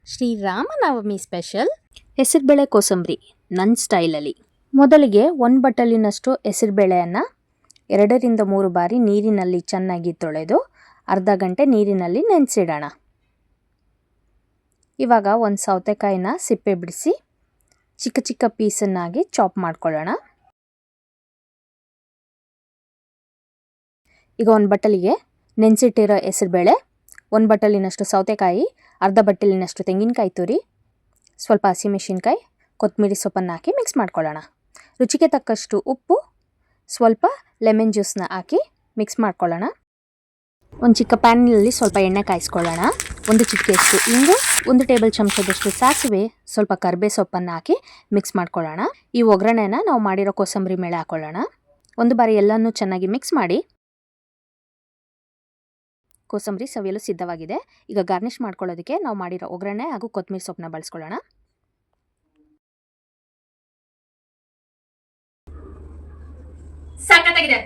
Sri Rama Navami special ಹೆಸರುಬೇಳೆ ಕೋಸಂಬರಿ ನನ್ನ ಸ್ಟೈಲಲ್ಲಿ. ಮೊದಲಿಗೆ 1 ಬಟ್ಟಲಿನಷ್ಟು ಹೆಸರುಬೇಳೆಯನ್ನು 2-3 ಬಾರಿ ನೀರಿನಲ್ಲಿ ಚೆನ್ನಾಗಿ ತೊಳೆದು ಅರ್ಧ ಗಂಟೆ ನೀರಿನಲ್ಲಿ ನೆನೆಸಿಡೋಣ. ಇವಾಗ ಒಂದು ಸೌತೆಕಾಯಿನ ಸಿಪ್ಪೆ ಬಿಡಿಸಿ ಚಿಕ್ಕ ಚಿಕ್ಕ ಪೀಸನ್ನಾಗಿ ಚಾಪ್ ಮಾಡ್ಕೊಳ್ಳೋಣ. ಈಗ ಒಂದು ಬಟ್ಟಲಿಗೆ ನೆನೆಸಿಟ್ಟಿರೋ ಹೆಸರುಬೇಳೆ, 1 ಬಟ್ಟಲಿನಷ್ಟು ಸೌತೆಕಾಯಿ, ಅರ್ಧ ಬಟ್ಟಲಿನಷ್ಟು ತೆಂಗಿನಕಾಯಿ ತುರಿ, ಸ್ವಲ್ಪ ಹಸಿಮೆಣಸಿನ್ಕಾಯಿ, ಕೊತ್ತಂಬರಿ ಸೊಪ್ಪನ್ನು ಹಾಕಿ ಮಿಕ್ಸ್ ಮಾಡ್ಕೊಳ್ಳೋಣ. ರುಚಿಗೆ ತಕ್ಕಷ್ಟು ಉಪ್ಪು, ಸ್ವಲ್ಪ ಲೆಮನ್ ಜ್ಯೂಸನ್ನ ಹಾಕಿ ಮಿಕ್ಸ್ ಮಾಡ್ಕೊಳ್ಳೋಣ. ಒಂದು ಚಿಕ್ಕ ಪ್ಯಾನ್ನಲ್ಲಿ ಸ್ವಲ್ಪ ಎಣ್ಣೆ ಕಾಯಿಸ್ಕೊಳ್ಳೋಣ. 1 ಚಿಟಿಕೆಯಷ್ಟು ಇಂಗು, 1 ಟೇಬಲ್ ಚಮಚದಷ್ಟು ಸಾಸಿವೆ, ಸ್ವಲ್ಪ ಕರಿಬೇ ಸೊಪ್ಪನ್ನು ಹಾಕಿ ಮಿಕ್ಸ್ ಮಾಡ್ಕೊಳ್ಳೋಣ. ಈ ಒಗ್ಗರಣೆನ ನಾವು ಮಾಡಿರೋ ಕೋಸಂಬರಿ ಮೇಲೆ ಹಾಕೊಳ್ಳೋಣ. ಒಂದು ಬಾರಿ ಎಲ್ಲನೂ ಚೆನ್ನಾಗಿ ಮಿಕ್ಸ್ ಮಾಡಿ. ಕೋಸಂಬರಿ ಸವಿಯಲು ಸಿದ್ಧವಾಗಿದೆ. ಈಗ ಗಾರ್ನಿಷ್ ಮಾಡ್ಕೊಳ್ಳೋದಕ್ಕೆ ನಾವು ಮಾಡಿರೋ ಒಗ್ಗರಣೆ ಹಾಗೂ ಕೊತ್ತಂಬರಿ ಸೊಪ್ಪನ್ನ ಬಳಸ್ಕೊಳ್ಳೋಣ. ಸಖತ್ತಾಗಿದೆ.